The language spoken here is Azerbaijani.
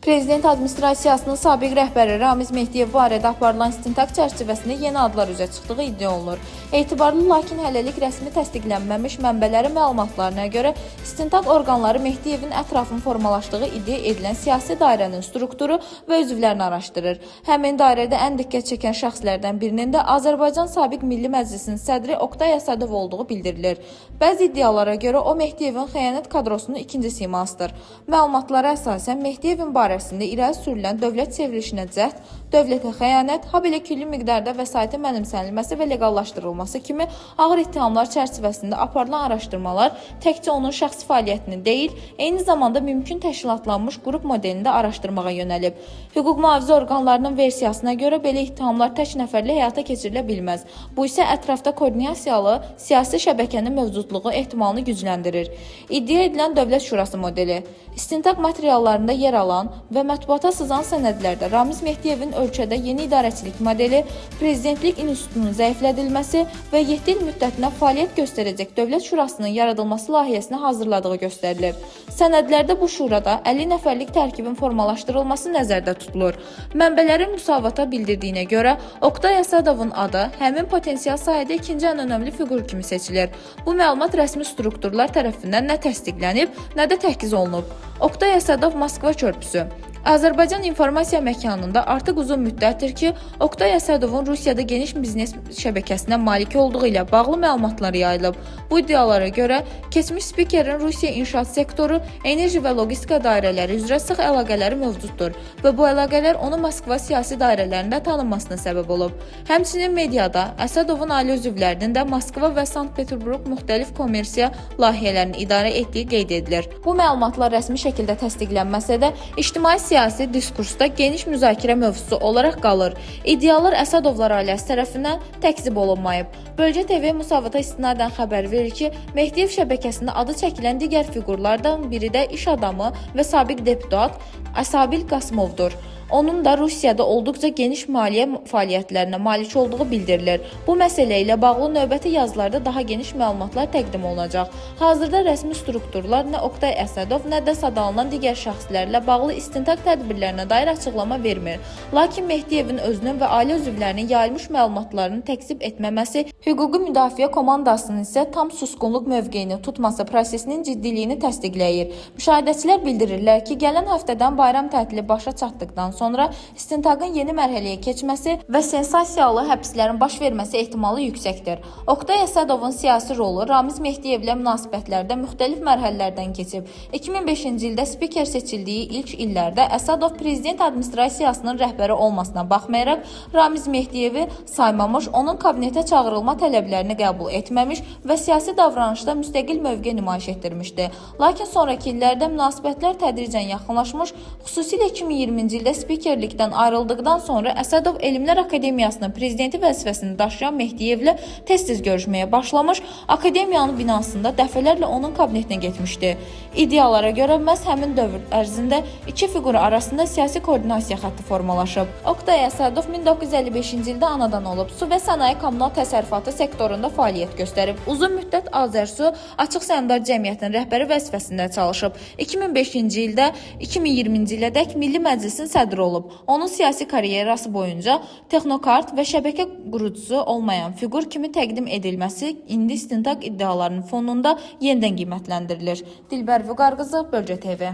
Prezident Administrasiyasının sabiq rəhbəri Ramiz Mehdiyev barədə aparılan istintaq çərçivəsində yeni adlar üzə çıxdığı iddia olunur. Etibarlı, lakin hələlik rəsmi təsdiqlənməmiş mənbələrin məlumatlarına görə istintaq orqanları Mehdiyevin ətrafının formalaşdığı iddia edilən siyasi dairənin strukturu və üzvlərini araşdırır. Həmin dairədə ən diqqət çəkən şəxslərdən birinin də Azərbaycan Sabiq Milli Məclisinin sədri Oqtay Əsədov olduğu bildirilir. Bəzi iddialara görə o Mehdiyevin xəyanət kadrosunun ikinci simasıdır. Məlumatlara əsasən Mehdiyevin barəsində irəli sürülən dövlət çevrilişinə cəhd, dövlətə xəyanət, habelə külli miqdarda vəsaitin mənimsənilməsi və legallaşdırılması kimi ağır ittihamlar çərçivəsində aparılan araşdırmalar təkcə onun şəxsi fəaliyyətini deyil, eyni zamanda mümkün təşkilatlanmış qrup modelini də araşdırmağa yönəlib. Hüquq mühafizə orqanlarının versiyasına görə belə ittihamlar tək nəfərli həyata keçirilə bilməz. Bu isə ətrafda koordinasiyalı siyasi şəbəkənin mövcudluğu ehtimalını gücləndirir. İddia edilən Dövlət Şurası modeli. İstintaq materiallarında yer alan və mətbuata sızan sənədlərdə Ramiz Mehdiyevin ölkədə yeni idarəçilik modeli, prezidentlik institutunun zəiflədilməsi və 7 il müddətinə fəaliyyət göstərəcək Dövlət Şurasının yaradılması layihəsini hazırladığı göstərilir. Sənədlərdə bu şurada 50 nəfərlik tərkibin formalaşdırılması nəzərdə tutulur. Mənbələrin müsavata bildirdiyinə görə Oqtay Əsədovun adı həmin potensial sahədə ikinci ən önəmli fiqur kimi seçilir. Bu məlumat rəsmi strukturlar tərəfindən nə təsdiqlənib, nə də təhqiq olunub. Oqtay Əsədov Moskva körpüsü. Azərbaycan informasiya məkanında artıq uzun müddətdir ki, Oqtay Əsədovun Rusiyada geniş biznes şəbəkəsinə malik olduğu ilə bağlı məlumatlar yayılıb. Bu iddialara görə keçmiş spikerin Rusiya inşaat sektoru, enerji və logistika dairələri üzrə sıx əlaqələri mövcuddur və bu əlaqələr onun Moskva siyasi dairələrində tanınmasına səbəb olub. Həmçinin mediada Əsədovun ailə üzvlərinin də Moskva və Sankt-Peterburq müxtəlif kommersiya layihələrini idarə etdiyi qeyd edilir. Bu məlumatlar rəsmi şəkildə təsdiqlənməsə də, ictimai siyasi diskursda geniş müzakirə mövzusu olaraq qalır. İddialar Əsədovlar ailəsi tərəfindən təkzib olunmayıb. Bölgə TV Müsavata istinadən xəbər verir ki, Mehdiyev şəbəkəsində adı çəkilən digər fiqurlardan biri də iş adamı və sabiq deputat Asabil Qasımovdur. Onun da Rusiyada olduqca geniş maliyyə fəaliyyətlərinə malik olduğu bildirilir. Bu məsələ ilə bağlı növbəti yazılarda daha geniş məlumatlar təqdim olunacaq. Hazırda rəsmi strukturlar nə Oqtay Əsədov, nə də sadallanan digər şəxslərlə bağlı istintaq tədbirlərinə dair açıqlama vermir. Lakin Mehdiyevin özünün və ailə üzvlərinin yayılmış məlumatlarını təkzib etməməsi, hüquqi müdafiə komandasının isə tam susqunluq mövqeyini tutması prosesinin ciddiliyini təsdiqləyir. Müşahidəçilər bildirirlər ki, gələn həftədən bayram tətili başa çatdıqdan sonra istintaqın yeni mərhələyə keçməsi və sensasiyalı həbslərin baş verməsi ehtimalı yüksəkdir. Oqtay Əsədovun siyasi rolu Ramiz Mehdiyevlə münasibətlərdə müxtəlif mərhələlərdən keçib. 2005-ci ildə spiker seçildiyi ilk illərdə Əsədov prezident administrasiyasının rəhbəri olmasına baxmayaraq, Ramiz Mehdiyevi saymamış, onun kabinetə çağırılma tələblərini qəbul etməmiş və siyasi davranışda müstəqil mövqe nümayiş etdirmişdi. Lakin sonraki illərdə münasibətlər tədricən yaxınlaşmış, xüsusilə 2020-ci ildə spikerlikdən ayrıldıqdan sonra Əsədov Elmlər Akademiyasının prezidenti vəzifəsini daşıyan Mehdiyevlə tez-tez görüşməyə başlamış, akademiyanın binasında dəfələrlə onun kabinetinə getmişdi. İddialara görə məhz həmin dövr ərzində iki fiqur arasında siyasi koordinasiya xətti formalaşıb. Oqtay Əsədov 1955-ci ildə anadan olub, su və sənaye kommunal təsərrüfatı sektorunda fəaliyyət göstərib. Uzun müddət Azərsu Açıq Səhmdar Cəmiyyətinin rəhbəri vəzifəsində çalışıb. 2005-ci ildə 2020-ci ilədək Milli Məclisin sədri olub. Onun siyasi karyerası boyunca texnokart və şəbəkə qurucusu olmayan fiqur kimi təqdim edilməsi indi istintaq iddialarının fonunda yenidən qiymətləndirilir. Dilbər Vüqar qızı, Bölgə TV.